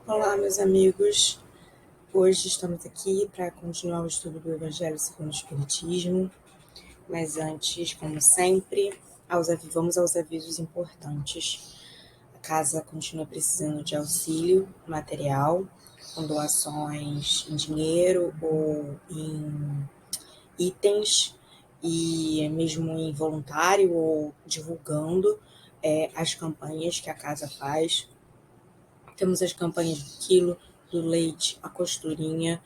Olá, meus amigos. Hoje estamos aqui para continuar o estudo do Evangelho segundo o Espiritismo, mas antes, como sempre, vamos aos avisos importantes. A casa continua precisando de auxílio material, com doações em dinheiro ou em itens, e mesmo em voluntário ou divulgando as campanhas que a casa faz. Temos as campanhas do quilo, do leite, a costurinha,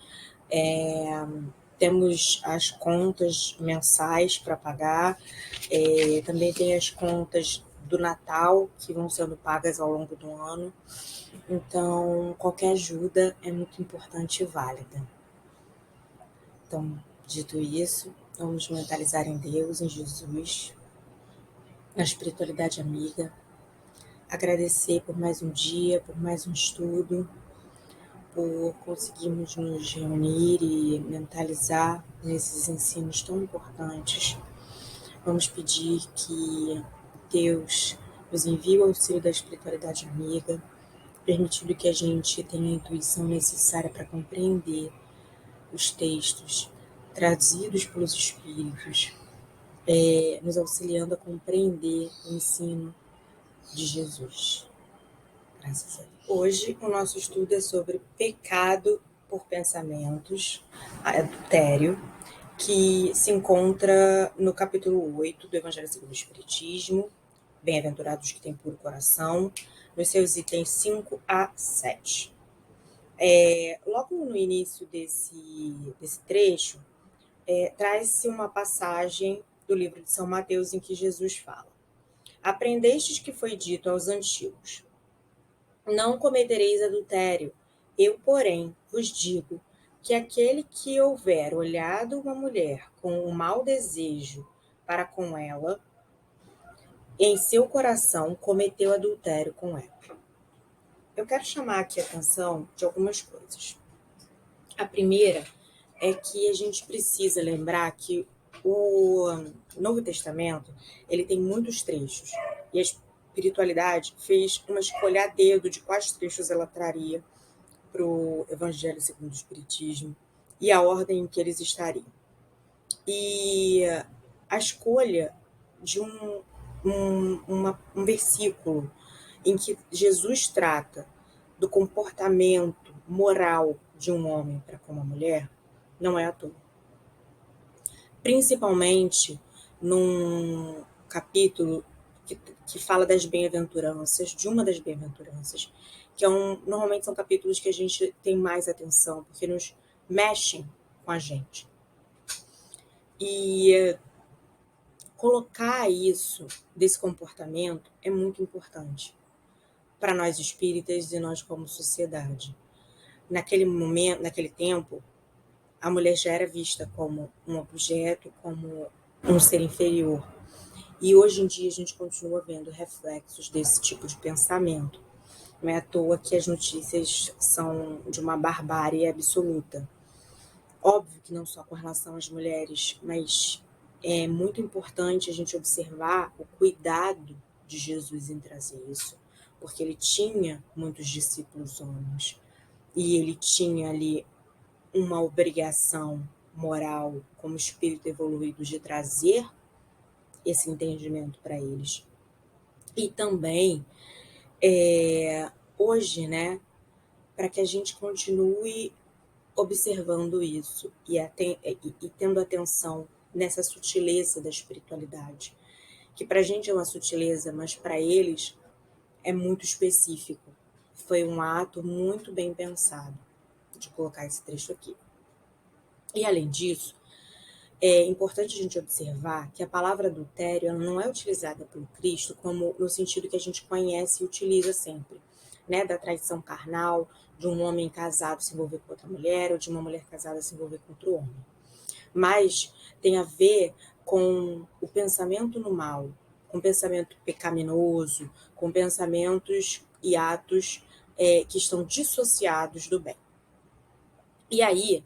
temos as contas mensais para pagar, também tem as contas do Natal que vão sendo pagas ao longo do ano. Então, qualquer ajuda é muito importante e válida. Então, dito isso, vamos mentalizar em Deus, em Jesus, na espiritualidade amiga, agradecer por mais um dia, por mais um estudo, por conseguirmos nos reunir e mentalizar nesses ensinos tão importantes. Vamos pedir que Deus nos envie o auxílio da espiritualidade amiga, permitindo que a gente tenha a intuição necessária para compreender os textos trazidos pelos Espíritos, nos auxiliando a compreender o ensino de Jesus. Graças a Deus. Hoje o nosso estudo é sobre pecado por pensamentos, adultério, que se encontra no capítulo 8 do Evangelho segundo o Espiritismo, Bem-aventurados que têm puro coração, nos seus itens 5 a 7. Logo no início desse trecho, traz-se uma passagem do livro de São Mateus em que Jesus fala: aprendestes que foi dito aos antigos, não cometereis adultério. Eu, porém, vos digo que aquele que houver olhado uma mulher com um mau desejo para com ela, em seu coração cometeu adultério com ela. Eu quero chamar aqui a atenção de algumas coisas. A primeira é que a gente precisa lembrar que o Novo Testamento ele tem muitos trechos, e a espiritualidade fez uma escolha a dedo de quais trechos ela traria para o Evangelho segundo o Espiritismo e a ordem em que eles estariam. E a escolha de um versículo em que Jesus trata do comportamento moral de um homem para com uma mulher não é à toa. Principalmente num capítulo que fala das bem-aventuranças, de uma das bem-aventuranças, que normalmente são capítulos que a gente tem mais atenção, porque nos mexem com a gente. E colocar isso, desse comportamento, é muito importante para nós espíritas e nós como sociedade. Naquele momento, naquele tempo, a mulher já era vista como um objeto, como um ser inferior. E hoje em dia a gente continua vendo reflexos desse tipo de pensamento. Não é à toa que as notícias são de uma barbárie absoluta. Óbvio que não só com relação às mulheres, mas é muito importante a gente observar o cuidado de Jesus em trazer isso, porque ele tinha muitos discípulos homens e ele tinha ali uma obrigação moral como espírito evoluído de trazer esse entendimento para eles. E também, hoje, né, para que a gente continue observando isso e tendo atenção nessa sutileza da espiritualidade, que para a gente é uma sutileza, mas para eles é muito específico. Foi um ato muito bem pensado de colocar esse trecho aqui. E além disso, é importante a gente observar que a palavra adultério não é utilizada pelo Cristo como no sentido que a gente conhece e utiliza sempre, né? Da traição carnal, de um homem casado se envolver com outra mulher, ou de uma mulher casada se envolver com outro homem. Mas tem a ver com o pensamento no mal, com pensamento pecaminoso, com pensamentos e atos que estão dissociados do bem. E aí,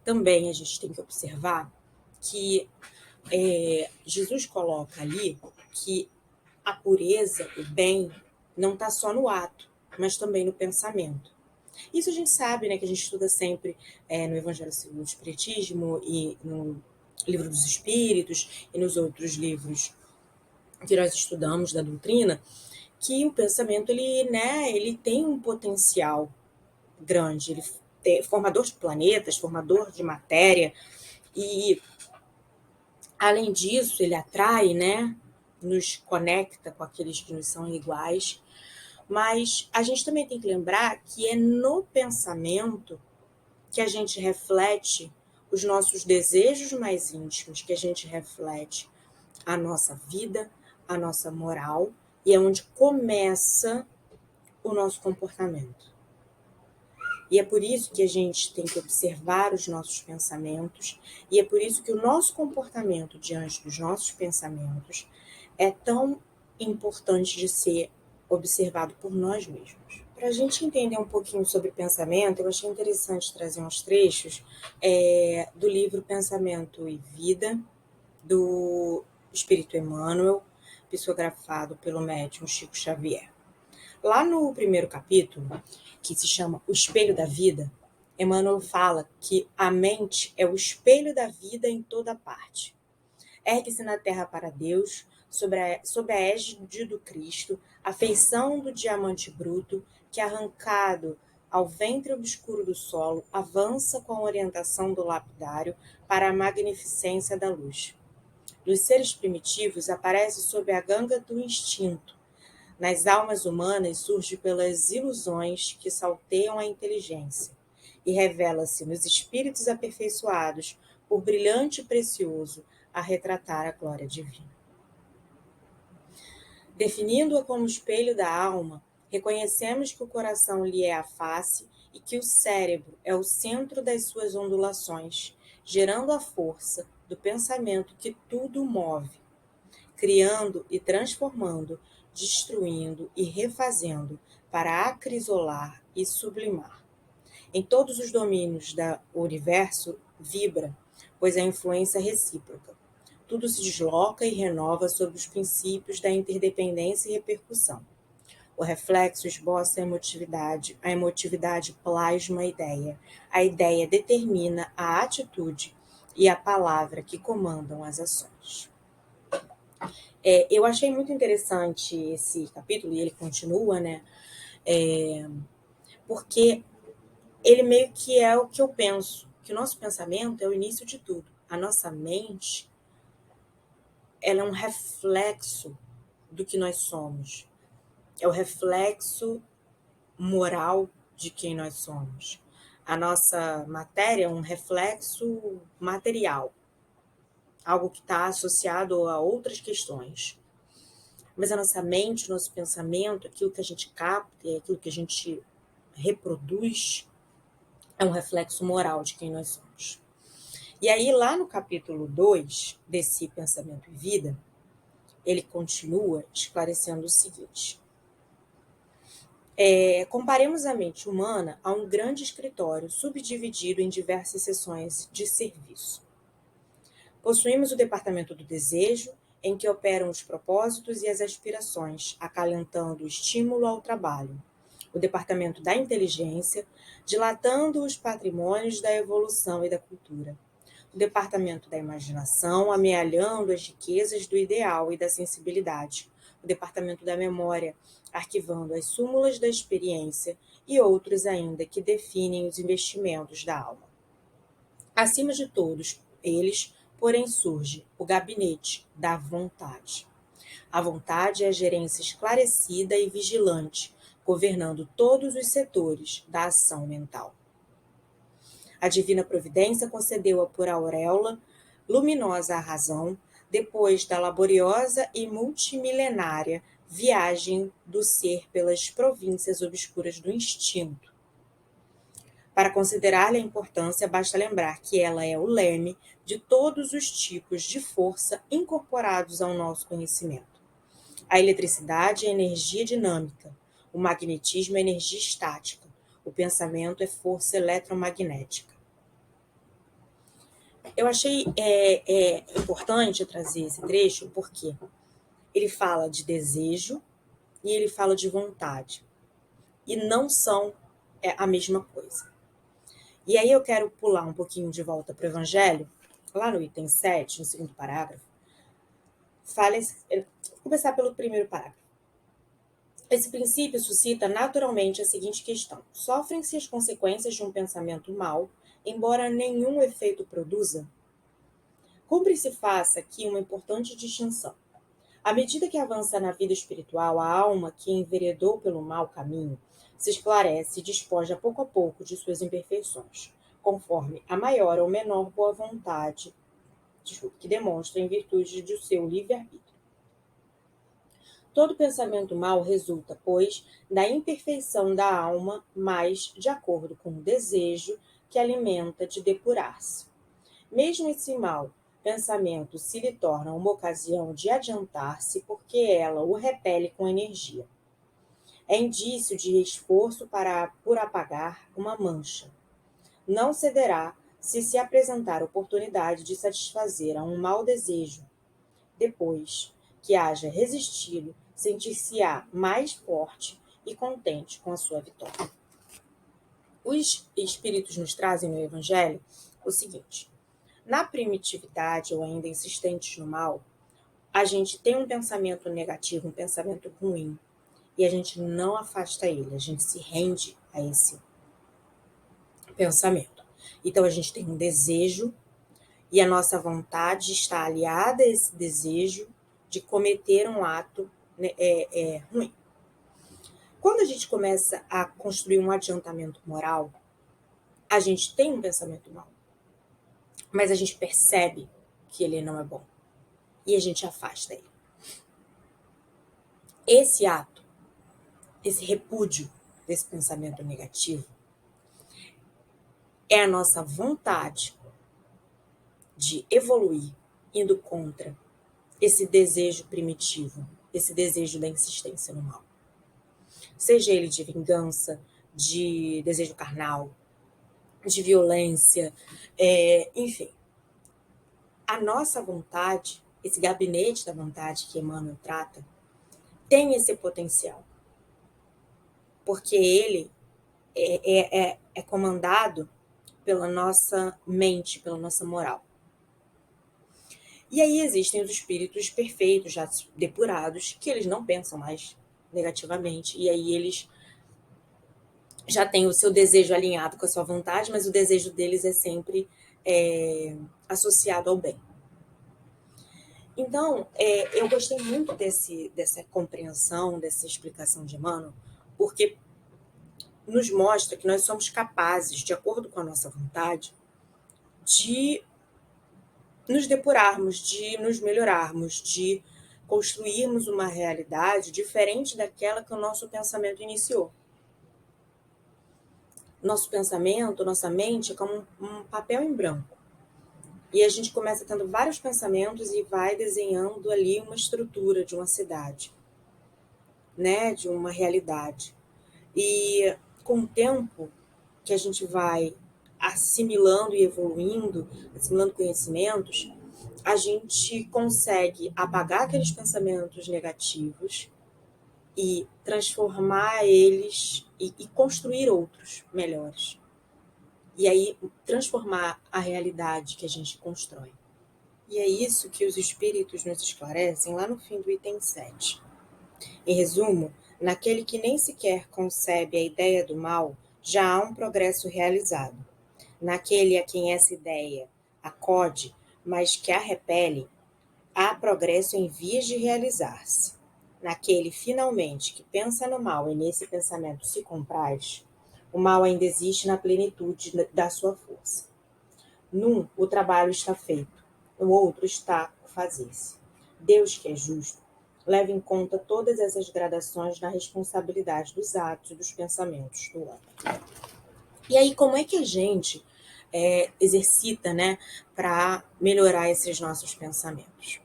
também a gente tem que observar que Jesus coloca ali que a pureza, o bem, não está só no ato, mas também no pensamento. Isso a gente sabe, né, que a gente estuda sempre no Evangelho segundo o Espiritismo e no Livro dos Espíritos e nos outros livros que nós estudamos da doutrina, que o pensamento ele tem um potencial grande, ele é formador de planetas, formador de matéria, e além disso ele atrai, né, nos conecta com aqueles que nos são iguais, mas a gente também tem que lembrar que é no pensamento que a gente reflete os nossos desejos mais íntimos, que a gente reflete a nossa vida, a nossa moral, e é onde começa o nosso comportamento. E é por isso que a gente tem que observar os nossos pensamentos, e é por isso que o nosso comportamento diante dos nossos pensamentos é tão importante de ser observado por nós mesmos. Para a gente entender um pouquinho sobre pensamento, eu achei interessante trazer uns trechos do livro Pensamento e Vida, do Espírito Emmanuel, psicografado pelo médium Chico Xavier. Lá no primeiro capítulo, que se chama O Espelho da Vida, Emmanuel fala que a mente é o espelho da vida em toda parte. Ergue-se na terra para Deus, sob a égide do Cristo, a feição do diamante bruto, que arrancado ao ventre obscuro do solo, avança com a orientação do lapidário para a magnificência da luz. Nos seres primitivos, aparece sob a ganga do instinto. Nas almas humanas, surge pelas ilusões que salteiam a inteligência e revela-se nos espíritos aperfeiçoados por brilhante e precioso a retratar a glória divina. Definindo-a como espelho da alma, reconhecemos que o coração lhe é a face e que o cérebro é o centro das suas ondulações, gerando a força do pensamento que tudo move, criando e transformando, destruindo e refazendo para acrisolar e sublimar. Em todos os domínios do universo vibra, pois a influência é recíproca. Tudo se desloca e renova sob os princípios da interdependência e repercussão. O reflexo esboça a emotividade plasma a ideia determina a atitude e a palavra que comandam as ações. Eu achei muito interessante esse capítulo, e ele continua, né? Porque ele meio que é o que eu penso, que o nosso pensamento é o início de tudo. A nossa mente, ela é um reflexo do que nós somos. É o reflexo moral de quem nós somos. A nossa matéria é um reflexo material, algo que está associado a outras questões. Mas a nossa mente, o nosso pensamento, aquilo que a gente capta, aquilo que a gente reproduz, é um reflexo moral de quem nós somos. E aí, lá no capítulo 2 desse Pensamento e Vida, ele continua esclarecendo o seguinte. Comparemos a mente humana a um grande escritório subdividido em diversas seções de serviço. Possuímos o departamento do desejo, em que operam os propósitos e as aspirações, acalentando o estímulo ao trabalho. O departamento da inteligência, dilatando os patrimônios da evolução e da cultura. O departamento da imaginação, amealhando as riquezas do ideal e da sensibilidade. O departamento da memória, arquivando as súmulas da experiência e outros ainda que definem os investimentos da alma. Acima de todos eles, porém, surge o gabinete da vontade. A vontade é a gerência esclarecida e vigilante, governando todos os setores da ação mental. A divina providência concedeu-a por auréola luminosa à razão, depois da laboriosa e multimilenária viagem do ser pelas províncias obscuras do instinto. Para considerar-lhe a importância, basta lembrar que ela é o leme de todos os tipos de força incorporados ao nosso conhecimento. A eletricidade é energia dinâmica, o magnetismo é energia estática, o pensamento é força eletromagnética. Eu achei importante trazer esse trecho porque ele fala de desejo e ele fala de vontade. E não são é a mesma coisa. E aí eu quero pular um pouquinho de volta para o Evangelho, lá no item 7, no segundo parágrafo. Vou começar pelo primeiro parágrafo. Esse princípio suscita naturalmente a seguinte questão: sofrem-se as consequências de um pensamento mau, embora nenhum efeito produza? Cumpre-se faça aqui uma importante distinção. À medida que avança na vida espiritual, a alma que enveredou pelo mau caminho se esclarece e despoja pouco a pouco de suas imperfeições, conforme a maior ou menor boa vontade que demonstra em virtude do seu livre-arbítrio. Todo pensamento mau resulta, pois, da imperfeição da alma, mas de acordo com o desejo que alimenta de depurar-se. Mesmo esse mau pensamento se lhe torna uma ocasião de adiantar-se, porque ela o repele com energia. É indício de esforço por apagar uma mancha. Não cederá se apresentar oportunidade de satisfazer a um mau desejo. Depois que haja resistido, sentir-se-á mais forte e contente com a sua vitória. Os Espíritos nos trazem no Evangelho o seguinte: na primitividade ou ainda insistentes no mal, a gente tem um pensamento negativo, um pensamento ruim, e a gente não afasta ele, a gente se rende a esse pensamento. Então a gente tem um desejo e a nossa vontade está aliada a esse desejo de cometer um ato ruim. Quando a gente começa a construir um adiantamento moral, a gente tem um pensamento mau, mas a gente percebe que ele não é bom e a gente afasta ele. Esse ato, esse repúdio desse pensamento negativo, é a nossa vontade de evoluir indo contra esse desejo primitivo, esse desejo da insistência no mal. Seja ele de vingança, de desejo carnal, de violência, enfim. A nossa vontade, esse gabinete da vontade que Emmanuel trata, tem esse potencial. Porque ele é comandado pela nossa mente, pela nossa moral. E aí existem os espíritos perfeitos, já depurados, que eles não pensam mais negativamente. E aí eles já têm o seu desejo alinhado com a sua vontade, mas o desejo deles é sempre associado ao bem. Então, eu gostei muito dessa compreensão, dessa explicação de Emmanuel, porque nos mostra que nós somos capazes, de acordo com a nossa vontade, de nos depurarmos, de nos melhorarmos, de construirmos uma realidade diferente daquela que o nosso pensamento iniciou. Nosso pensamento, nossa mente é como um papel em branco. E a gente começa tendo vários pensamentos e vai desenhando ali uma estrutura de uma cidade, né? De uma realidade. E com o tempo que a gente vai assimilando e evoluindo, assimilando conhecimentos, a gente consegue apagar aqueles pensamentos negativos e transformar eles e construir outros melhores. E aí transformar a realidade que a gente constrói. E é isso que os espíritos nos esclarecem lá no fim do item 7. Em resumo, naquele que nem sequer concebe a ideia do mal, já há um progresso realizado. Naquele a quem essa ideia acode, mas que a repele, há progresso em vias de realizar-se. Naquele, finalmente, que pensa no mal e nesse pensamento se compraz, o mal ainda existe na plenitude da sua força. Num, o trabalho está feito, no outro está o fazer-se. Deus, que é justo, leva em conta todas essas gradações na responsabilidade dos atos e dos pensamentos do homem. E aí, como é que a gente exercita, né, para melhorar esses nossos pensamentos?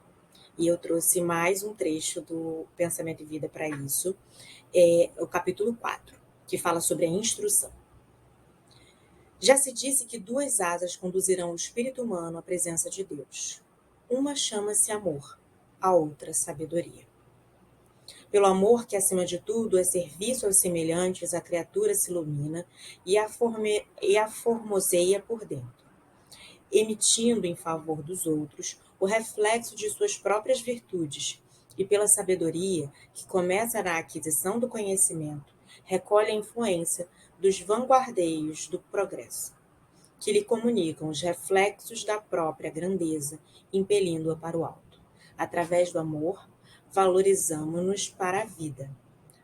E eu trouxe mais um trecho do Pensamento e Vida para isso, o capítulo 4, que fala sobre a instrução. Já se disse que 2 asas conduzirão o espírito humano à presença de Deus. Uma chama-se amor, a outra sabedoria. Pelo amor que, acima de tudo, é serviço aos semelhantes, a criatura se ilumina e a formoseia por dentro, emitindo em favor dos outros o reflexo de suas próprias virtudes, e pela sabedoria, que começa na aquisição do conhecimento, recolhe a influência dos vanguardeios do progresso, que lhe comunicam os reflexos da própria grandeza, impelindo-a para o alto. Através do amor, valorizamo-nos para a vida.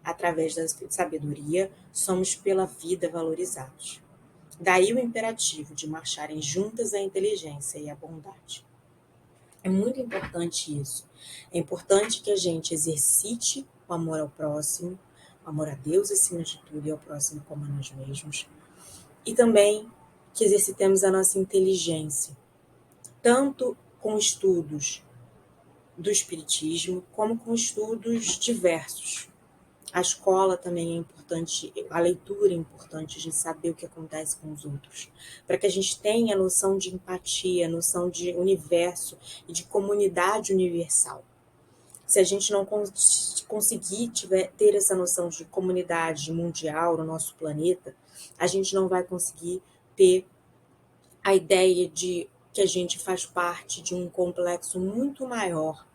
Através da sabedoria, somos pela vida valorizados. Daí o imperativo de marcharem juntas a inteligência e a bondade. É muito importante isso. É importante que a gente exercite o amor ao próximo, o amor a Deus acima de tudo e ao próximo como a nós mesmos. E também que exercitemos a nossa inteligência, tanto com estudos do Espiritismo, como com estudos diversos. A escola também é importante, a leitura é importante, a gente saber o que acontece com os outros, para que a gente tenha a noção de empatia, a noção de universo e de comunidade universal. Se a gente não conseguir ter essa noção de comunidade mundial no nosso planeta, a gente não vai conseguir ter a ideia de que a gente faz parte de um complexo muito maior,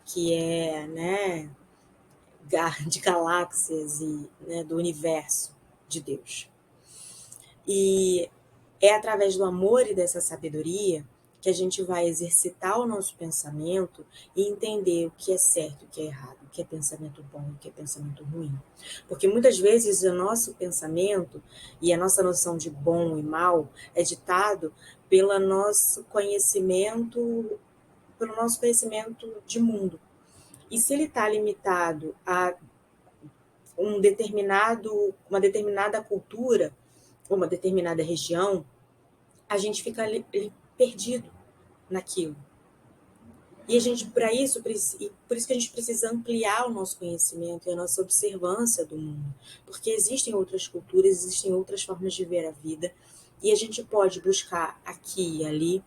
que é, né, de galáxias e, né, do universo de Deus. E é através do amor e dessa sabedoria que a gente vai exercitar o nosso pensamento e entender o que é certo e o que é errado, o que é pensamento bom e o que é pensamento ruim. Porque muitas vezes o nosso pensamento e a nossa noção de bom e mal é ditado pelo nosso conhecimento de mundo. E se ele está limitado a uma determinada cultura, uma determinada região, a gente fica ali perdido naquilo. E a gente, por isso que a gente precisa ampliar o nosso conhecimento e a nossa observância do mundo, porque existem outras culturas, existem outras formas de ver a vida, e a gente pode buscar aqui e ali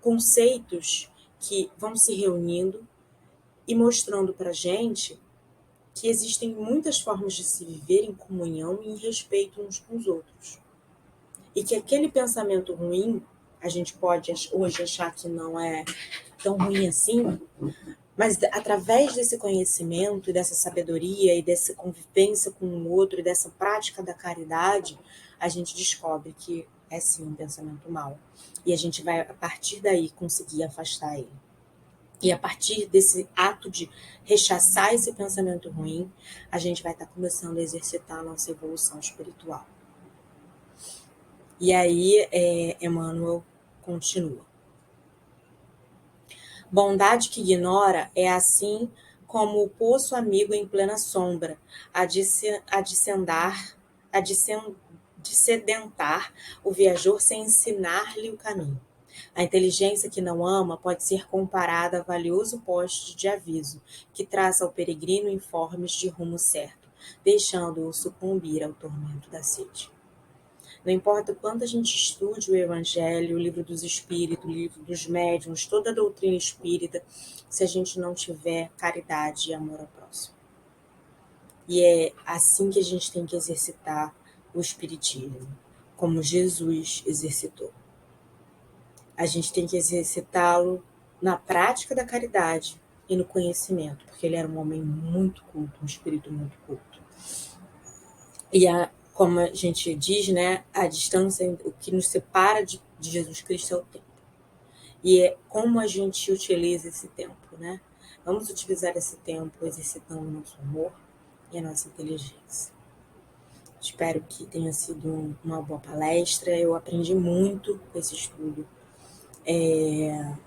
conceitos que vão se reunindo e mostrando para a gente que existem muitas formas de se viver em comunhão e em respeito uns com os outros. E que aquele pensamento ruim, a gente pode hoje achar que não é tão ruim assim, mas através desse conhecimento e dessa sabedoria e dessa convivência com o outro e dessa prática da caridade, a gente descobre que é sim um pensamento mau. E a gente vai, a partir daí, conseguir afastar ele. E a partir desse ato de rechaçar esse pensamento ruim, a gente vai estar começando a exercitar a nossa evolução espiritual. E aí, Emmanuel continua. Bondade que ignora é assim como o poço amigo em plena sombra, a descedentar o viajor sem ensinar-lhe o caminho. A inteligência que não ama pode ser comparada a valioso poste de aviso que traça ao peregrino informes de rumo certo, deixando-o sucumbir ao tormento da sede. Não importa o quanto a gente estude o Evangelho, o Livro dos Espíritos, o Livro dos Médiuns, toda a doutrina espírita, se a gente não tiver caridade e amor ao próximo. E é assim que a gente tem que exercitar o Espiritismo, como Jesus exercitou. A gente tem que exercitá-lo na prática da caridade e no conhecimento, porque ele era um homem muito culto, um espírito muito culto. E como a gente diz, né, a distância, o que nos separa de Jesus Cristo é o tempo. E é como a gente utiliza esse tempo, né? Vamos utilizar esse tempo exercitando o nosso amor e a nossa inteligência. Espero que tenha sido uma boa palestra. Eu aprendi muito com esse estudo.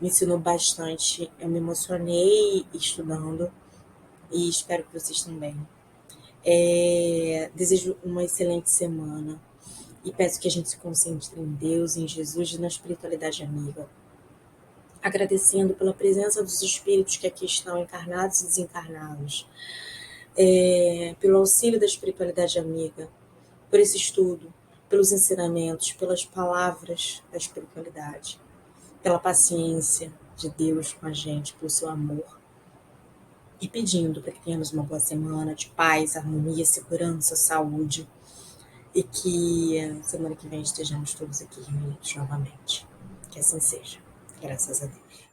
Me ensinou bastante. Eu me emocionei estudando e espero que vocês também. Desejo uma excelente semana e peço que a gente se concentre em Deus, em Jesus e na espiritualidade amiga. Agradecendo pela presença dos espíritos que aqui estão, encarnados e desencarnados, pelo auxílio da espiritualidade amiga, por esse estudo, pelos ensinamentos, pelas palavras da espiritualidade, pela paciência de Deus com a gente, pelo seu amor. e pedindo para que tenhamos uma boa semana de paz, harmonia, segurança, saúde e que semana que vem estejamos todos aqui reunidos novamente. Que assim seja. Graças a Deus.